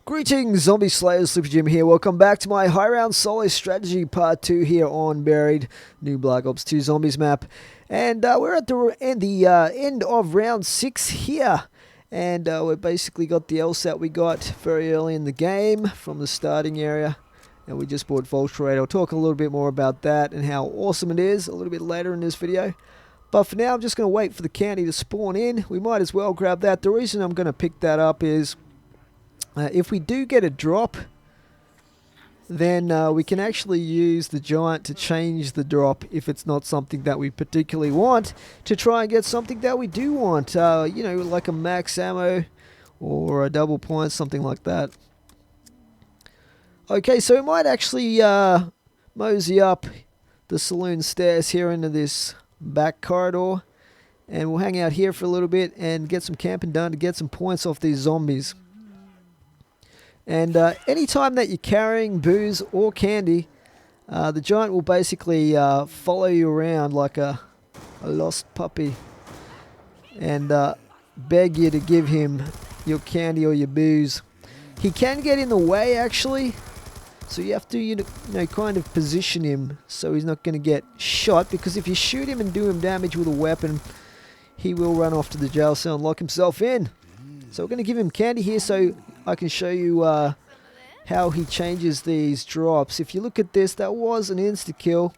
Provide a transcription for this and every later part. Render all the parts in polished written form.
Greetings, Zombie Slayers, Super Jim here. Welcome back to my high round solo strategy part 2 here on Buried, new Black Ops 2 Zombies map. And we're at the end of round 6 here. And we basically got the LSAT we got very early in the game from the starting area. And we just bought Vulture Aid. I'll talk a little bit more about that and how awesome it is a little bit later in this video. But for now, I'm just going to wait for the candy to spawn in. We might as well grab that. The reason I'm going to pick that up is if we do get a drop, then we can actually use the giant to change the drop if it's not something that we particularly want, to try and get something that we do want. You know, like a max ammo or a double point, something like that. Okay, so we might actually mosey up the saloon stairs here into this back corridor, and we'll hang out here for a little bit and get some camping done to get some points off these zombies. And anytime that you're carrying booze or candy, the giant will basically follow you around like a lost puppy and beg you to give him your candy or your booze. He can get in the way actually, so you have to you know kind of position him so he's not going to get shot, because if you shoot him and do him damage with a weapon, he will run off to the jail cell and lock himself in. So we're going to give him candy here so I can show you how he changes these drops. If you look at this, that was an insta-kill,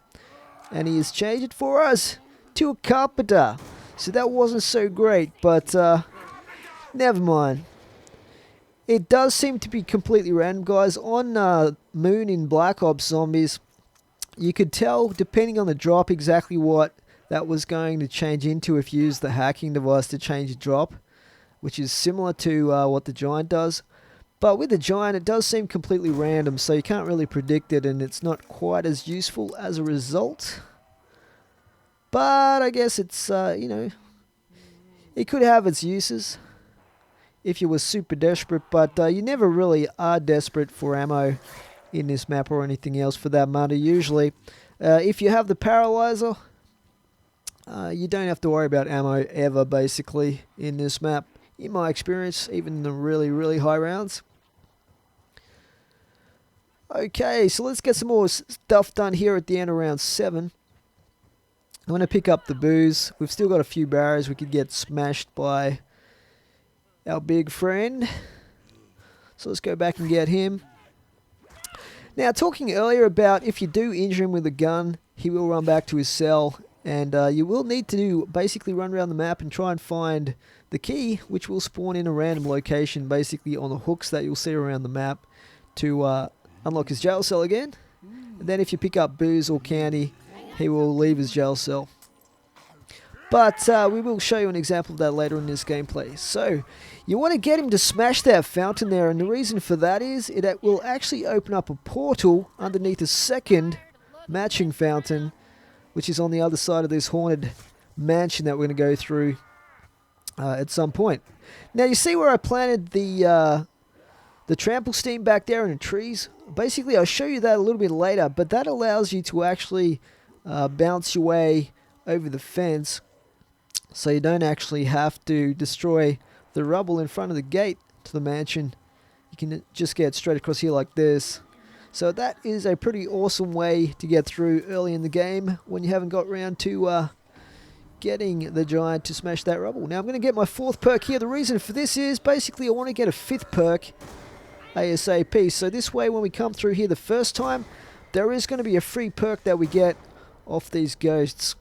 and he has changed it for us to a carpenter. So that wasn't so great, but never mind. It does seem to be completely random, guys. On Moon in Black Ops Zombies, you could tell, depending on the drop, exactly what that was going to change into if you use the hacking device to change the drop, which is similar to what the giant does. But with the giant, it does seem completely random, so you can't really predict it, and it's not quite as useful as a result. But I guess it's, you know, it could have its uses if you were super desperate, but you never really are desperate for ammo in this map or anything else for that matter, usually. If you have the paralyzer, you don't have to worry about ammo ever, basically, in this map, in my experience, even in the really, really high rounds. Okay, so let's get some more stuff done here at the end of round 7. I'm going to pick up the booze. We've still got a few barriers we could get smashed by our big friend. So let's go back and get him. Now, talking earlier about if you do injure him with a gun, he will run back to his cell. And you will need to basically run around the map and try and find the key, which will spawn in a random location, basically on the hooks that you'll see around the map, to unlock his jail cell again. And then if you pick up booze or candy, he will leave his jail cell. But we will show you an example of that later in this gameplay. So, you want to get him to smash that fountain there, and the reason for that is it will actually open up a portal underneath a second matching fountain, which is on the other side of this haunted mansion that we're going to go through at some point. Now, you see where I planted the trample steam back there in the trees? Basically, I'll show you that a little bit later, but that allows you to actually bounce your way over the fence, so you don't actually have to destroy the rubble in front of the gate to the mansion. You can just get straight across here like this. So that is a pretty awesome way to get through early in the game when you haven't got around to getting the giant to smash that rubble. Now I'm going to get my 4th perk here. The reason for this is basically I want to get a 5th perk ASAP. So this way when we come through here the first time, there is going to be a free perk that we get off these ghosts.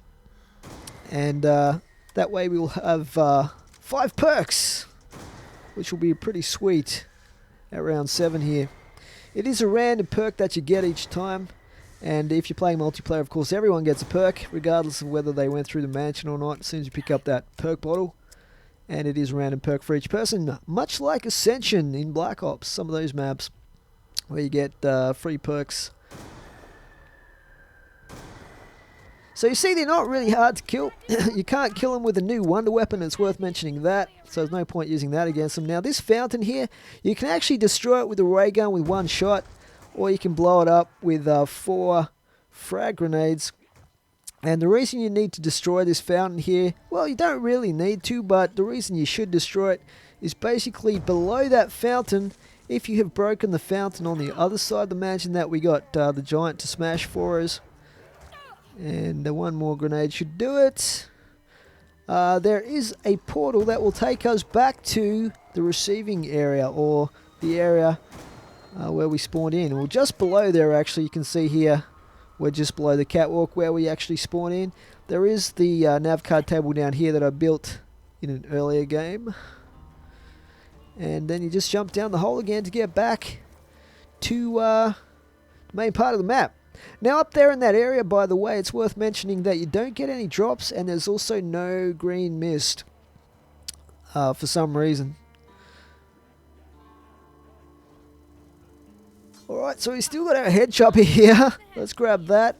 And that way we will have 5 perks, which will be pretty sweet at round 7 here. It is a random perk that you get each time, and if you're playing multiplayer, of course, everyone gets a perk, regardless of whether they went through the mansion or not, as soon as you pick up that perk bottle. And it is a random perk for each person, much like Ascension in Black Ops, some of those maps, where you get free perks. So you see, they're not really hard to kill. You can't kill them with a new wonder weapon, it's worth mentioning that. So there's no point using that against them. Now this fountain here, you can actually destroy it with a ray gun with 1 shot, or you can blow it up with 4 frag grenades. And the reason you need to destroy this fountain here, well, you don't really need to, but the reason you should destroy it is basically below that fountain. If you have broken the fountain on the other side, imagine that we got the giant to smash for us. And the one more grenade should do it. There is a portal that will take us back to the receiving area, or the area where we spawned in. Well, just below there, actually, you can see here, we're just below the catwalk where we actually spawn in. There is the Navcard table down here that I built in an earlier game. And then you just jump down the hole again to get back to the main part of the map. Now up there in that area, by the way, it's worth mentioning that you don't get any drops, and there's also no green mist for some reason. Alright, so we still got our head chopper here. Let's grab that.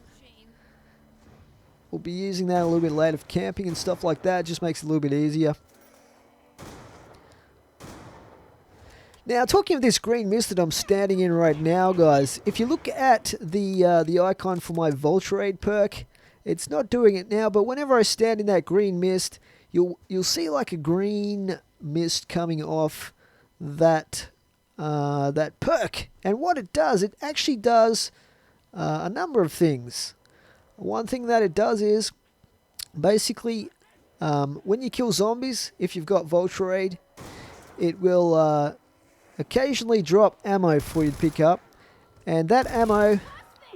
We'll be using that a little bit later for camping and stuff like that. It just makes it a little bit easier. Now, talking of this green mist that I'm standing in right now, guys, if you look at the icon for my Vulture Aid perk, it's not doing it now, but whenever I stand in that green mist, you'll see like a green mist coming off that that perk. And what it does, it actually does a number of things. One thing that it does is, basically, when you kill zombies, if you've got Vulture Aid, it will occasionally drop ammo for you to pick up. And that ammo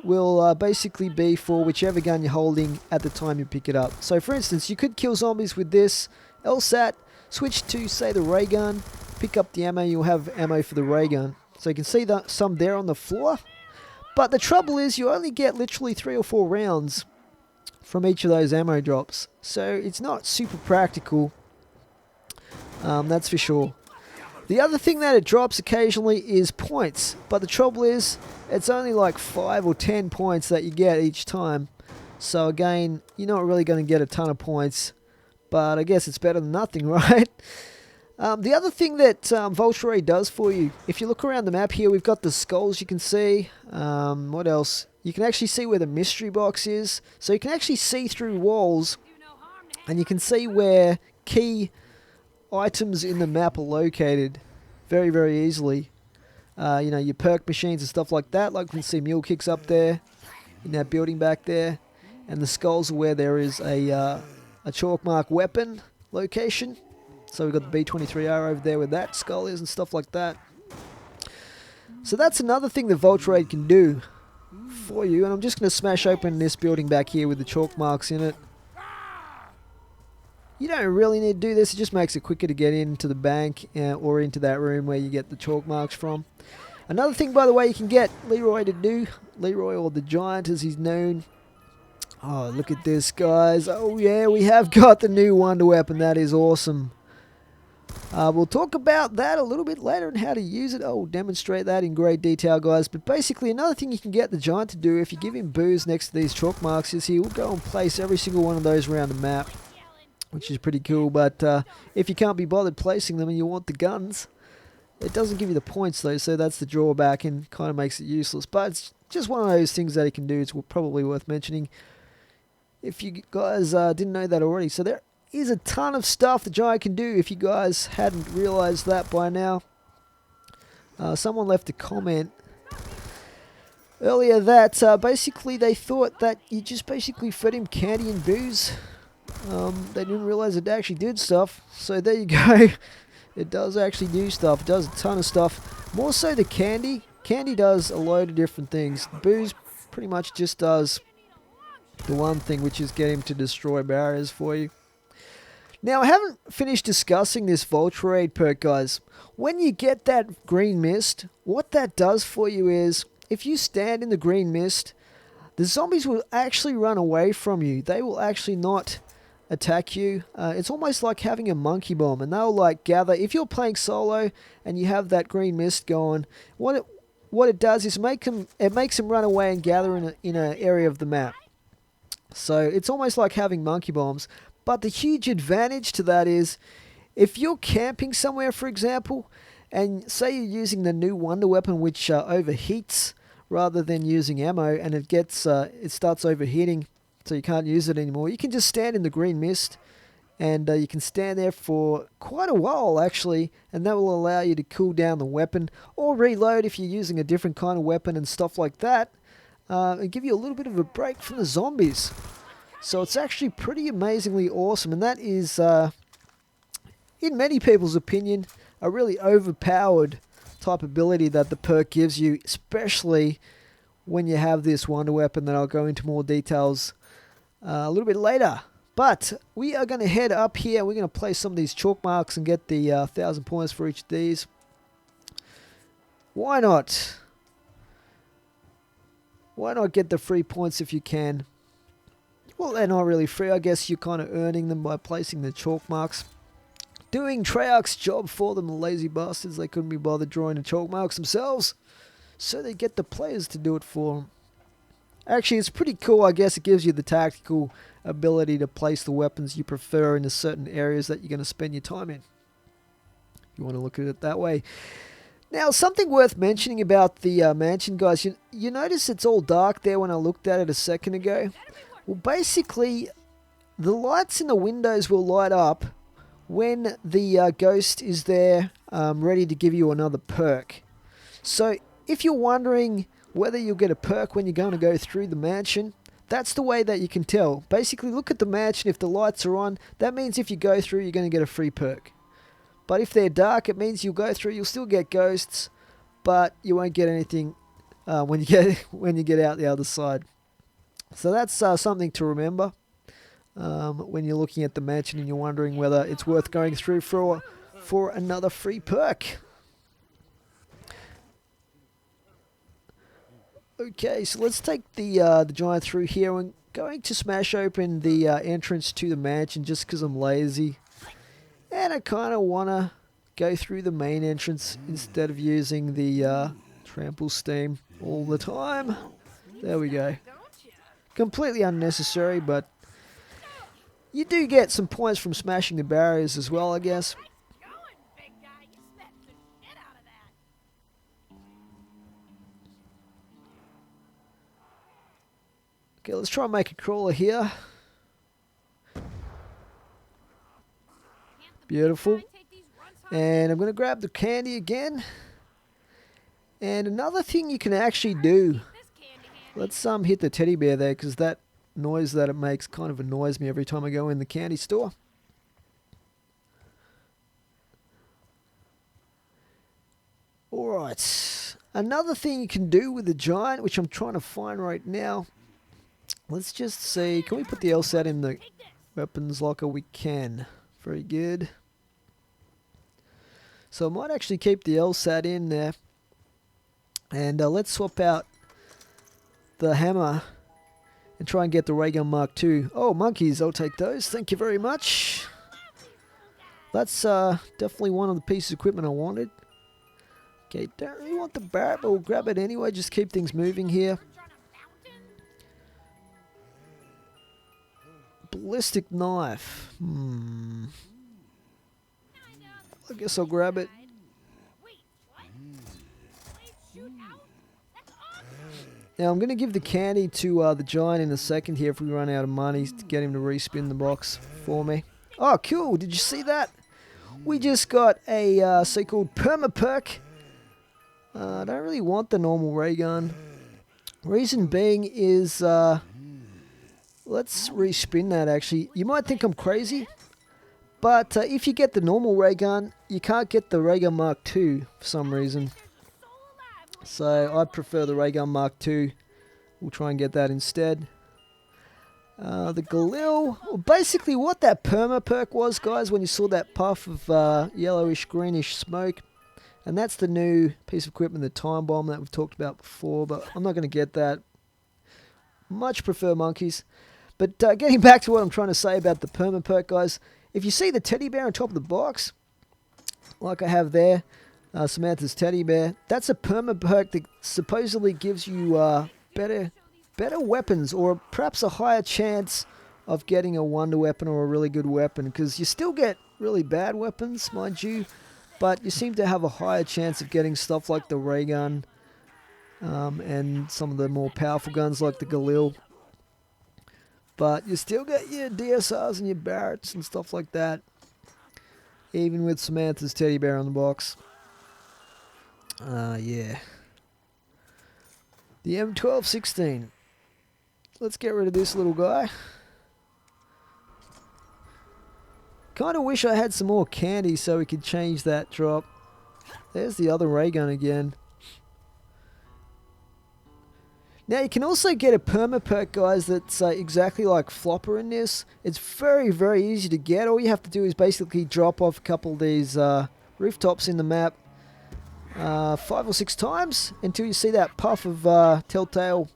will basically be for whichever gun you're holding at the time you pick it up. So for instance, you could kill zombies with this LSAT, switch to, say, the ray gun, pick up the ammo, you'll have ammo for the ray gun. So you can see some there on the floor. But the trouble is you only get literally 3 or 4 rounds from each of those ammo drops. So it's not super practical, that's for sure. The other thing that it drops occasionally is points. But the trouble is, it's only like 5 or 10 points that you get each time. So again, you're not really going to get a ton of points. But I guess it's better than nothing, right? The other thing that Vulture Aid does for you, if you look around the map here, we've got the skulls you can see. What else? You can actually see where the mystery box is. So you can actually see through walls, and you can see where key items in the map are located very, very easily. You know, your perk machines and stuff like that. Like we can see mule kicks up there in that building back there. And the skulls are where there is a chalk mark weapon location. So we've got the B-23R over there where that skull is and stuff like that. So that's another thing that Vulture Aid can do for you. And I'm just going to smash open this building back here with the chalk marks in it. You don't really need to do this. It just makes it quicker to get into the bank or into that room where you get the chalk marks from. Another thing, by the way, you can get Leroy to do. Leroy, or the Giant as he's known. Oh, look at this, guys. Oh, yeah, we have got the new wonder weapon. That is awesome. We'll talk about that a little bit later and how to use it. I'll demonstrate that in great detail, guys. But basically, another thing you can get the Giant to do, if you give him booze next to these chalk marks, is he will go and place every single one of those around the map, which is pretty cool. But if you can't be bothered placing them and you want the guns, it doesn't give you the points, though, so that's the drawback and kind of makes it useless. But it's just one of those things that he can do. It's probably worth mentioning if you guys didn't know that already. So there is a ton of stuff the Giant can do if you guys hadn't realized that by now. Someone left a comment earlier that basically they thought that you just basically fed him candy and booze. They didn't realize it actually did stuff. So there you go. It does actually do stuff. It does a ton of stuff. More so the candy. Candy does a load of different things. Booze pretty much just does the one thing, which is get him to destroy barriers for you. Now, I haven't finished discussing this Vulture Aid perk, guys. When you get that green mist, what that does for you is, if you stand in the green mist, the zombies will actually run away from you. They will actually not attack you. It's almost like having a monkey bomb, and they'll like gather. If you're playing solo and you have that green mist going, what it does is it makes them run away and gather in an area of the map. So it's almost like having monkey bombs. But the huge advantage to that is, if you're camping somewhere, for example, and say you're using the new wonder weapon, which overheats rather than using ammo, and it starts overheating, so you can't use it anymore. You can just stand in the green mist, and you can stand there for quite a while actually, and that will allow you to cool down the weapon or reload if you're using a different kind of weapon and stuff like that, and give you a little bit of a break from the zombies. So it's actually pretty amazingly awesome, and that is, in many people's opinion, a really overpowered type ability that the perk gives you, especially when you have this wonder weapon that I'll go into more details a little bit later. But we are going to head up here. We're going to place some of these chalk marks and get the 1,000 points for each of these. Why not? Why not get the free points if you can? Well, they're not really free. I guess you're kind of earning them by placing the chalk marks. Doing Treyarch's job for them, the lazy bastards. They couldn't be bothered drawing the chalk marks themselves, so they get the players to do it for them. Actually, it's pretty cool. I guess it gives you the tactical ability to place the weapons you prefer in the certain areas that you're going to spend your time in, if you want to look at it that way. Now, something worth mentioning about the mansion, guys. You notice it's all dark there when I looked at it a second ago? Well, basically, the lights in the windows will light up when the ghost is there ready to give you another perk. So, if you're wondering whether you'll get a perk when you're going to go through the mansion, that's the way that you can tell. Basically, look at the mansion. If the lights are on, that means if you go through, you're going to get a free perk. But if they're dark, it means you'll go through, you'll still get ghosts, but you won't get anything when you get out the other side. So that's something to remember when you're looking at the mansion and you're wondering whether it's worth going through for another free perk. Okay, so let's take the giant through here. I'm going to smash open the entrance to the mansion just because I'm lazy. And I kind of want to go through the main entrance instead of using the trample steam all the time. There we go. Completely unnecessary, but you do get some points from smashing the barriers as well, I guess. Okay, let's try and make a crawler here. Beautiful. And I'm going to grab the candy again. And another thing you can actually do. Let's hit the teddy bear there, because that noise that it makes kind of annoys me every time I go in the candy store. Alright. Another thing you can do with the giant, which I'm trying to find right now. Let's just see. Can we put the LSAT in the weapons locker? We can. Very good. So I might actually keep the LSAT in there. And let's swap out the hammer and try and get the ray gun Mark II. Oh, monkeys, I'll take those. Thank you very much. That's definitely one of the pieces of equipment I wanted. Okay, don't really want the barret, but we'll grab it anyway. Just keep things moving here. Ballistic knife. I guess I'll grab it. Now I'm going to give the candy to the giant in a second here if we run out of money to get him to respin the box for me. Oh, cool. Did you see that? We just got a so-called perma perk. I don't really want the normal ray gun. Reason being is... let's respin that actually. You might think I'm crazy, but if you get the normal ray gun, you can't get the ray gun Mark II for some reason. So I prefer the ray gun Mark II. We'll try and get that instead. The Galil. Well, basically what that perma perk was, guys, when you saw that puff of yellowish greenish smoke. And that's the new piece of equipment, the time bomb that we've talked about before, but I'm not going to get that. Much prefer monkeys. But getting back to what I'm trying to say about the perma perk, guys, if you see the teddy bear on top of the box, like I have there, Samantha's teddy bear, that's a perma perk that supposedly gives you better weapons, or perhaps a higher chance of getting a wonder weapon or a really good weapon, because you still get really bad weapons, mind you, but you seem to have a higher chance of getting stuff like the ray gun and some of the more powerful guns like the Galil. But you still get your DSRs and your Barretts and stuff like that. Even with Samantha's teddy bear on the box. Yeah. The M1216. Let's get rid of this little guy. Kind of wish I had some more candy so we could change that drop. There's the other ray gun again. Now you can also get a perma-perk, guys, that's exactly like Flopper in this. It's very, very easy to get. All you have to do is basically drop off a couple of these rooftops in the map 5 or 6 times until you see that puff of Telltale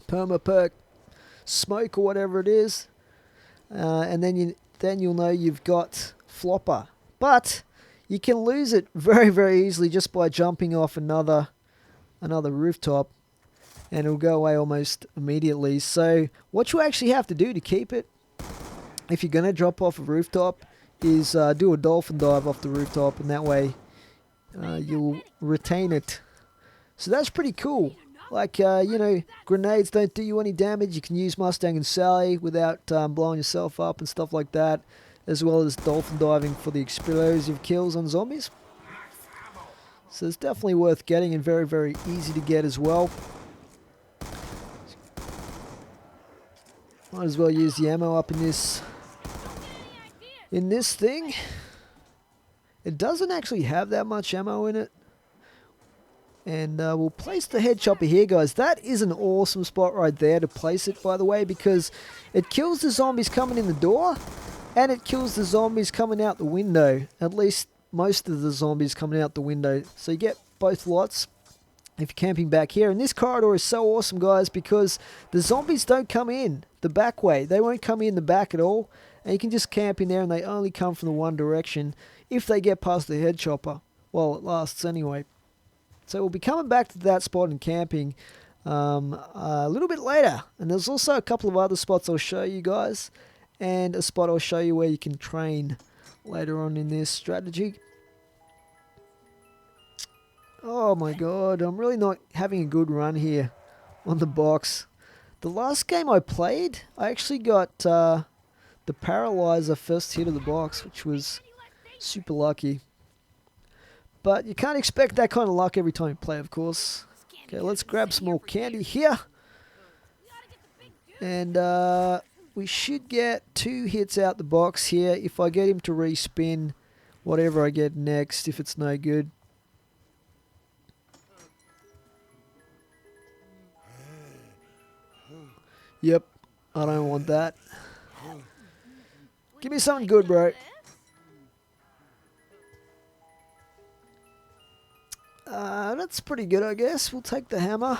perma-perk smoke or whatever it is. And then you'll know you've got Flopper. But you can lose it very, very easily just by jumping off another rooftop. And it'll go away almost immediately. So what you actually have to do to keep it, if you're going to drop off a rooftop, is do a dolphin dive off the rooftop, and that way you'll retain it. So that's pretty cool. Like, you know, grenades don't do you any damage. You can use Mustang and Sally without blowing yourself up and stuff like that, as well as dolphin diving for the explosive kills on zombies. So it's definitely worth getting and very, very easy to get as well. Might as well use the ammo up in this thing. It doesn't actually have that much ammo in it. And we'll place the head chopper here, guys. That is an awesome spot right there to place it, by the way, because it kills the zombies coming in the door, and it kills the zombies coming out the window. At least most of the zombies coming out the window. So you get both lots if you're camping back here. And this corridor is so awesome, guys, because the zombies don't come in the back way. They won't come in the back at all. And you can just camp in there, and they only come from the one direction if they get past the head chopper. Well, it lasts anyway. So we'll be coming back to that spot and camping a little bit later. And there's also a couple of other spots I'll show you guys. And a spot I'll show you where you can train later on in this strategy. Oh my god, I'm really not having a good run here on the box. The last game I played, I actually got the Paralyzer first hit of the box, which was super lucky. But you can't expect that kind of luck every time you play, of course. Okay, let's grab some more candy here. And we should get 2 hits out the box here if I get him to respin whatever I get next, if it's no good. Yep, I don't want that. Give me something good, bro. That's pretty good, I guess. We'll take the hammer.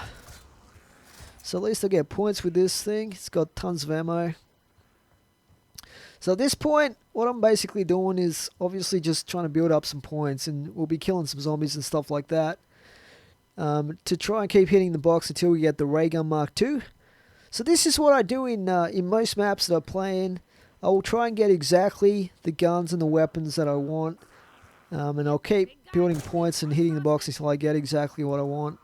So at least I get points with this thing. It's got tons of ammo. So at this point, what I'm basically doing is obviously just trying to build up some points, and we'll be killing some zombies and stuff like that to try and keep hitting the box until we get the ray gun Mark II. So this is what I do in most maps that I play in. I will try and get exactly the guns and the weapons that I want. And I'll keep building points and hitting the box until I get exactly what I want.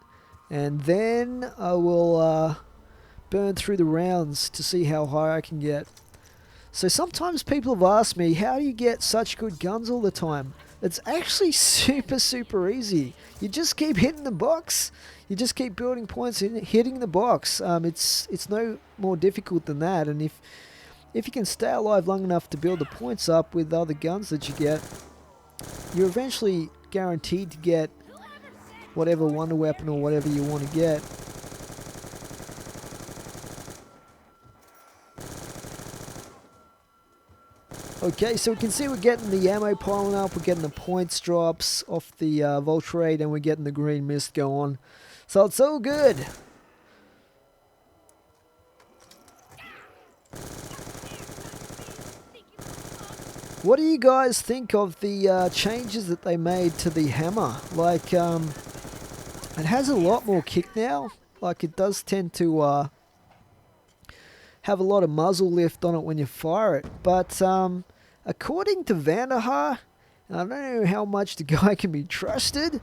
And then I will burn through the rounds to see how high I can get. So sometimes people have asked me, how do you get such good guns all the time? It's actually super, super easy. You just keep hitting the box. You just keep building points and hitting the box. It's no more difficult than that. And if you can stay alive long enough to build the points up with other guns that you get, you're eventually guaranteed to get whatever wonder weapon or whatever you want to get. Okay, so we can see we're getting the ammo piling up, we're getting the points drops off the Vulture Aid, and we're getting the green mist go on. So it's all good. What do you guys think of the changes that they made to the hammer? Like, it has a lot more kick now. Like, it does tend to have a lot of muzzle lift on it when you fire it. But according to Vanderhaar, I don't know how much the guy can be trusted,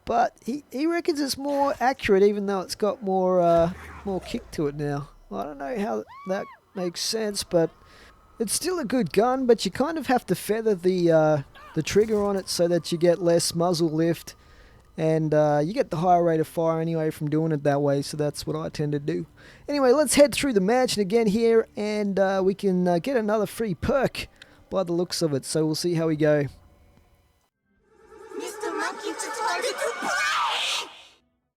but he reckons it's more accurate even though it's got more kick to it now. I don't know how that makes sense, but it's still a good gun, but you kind of have to feather the trigger on it so that you get less muzzle lift, and you get the higher rate of fire anyway from doing it that way, so that's what I tend to do. Anyway, let's head through the mansion again here, and we can get another free perk by the looks of it, so we'll see how we go.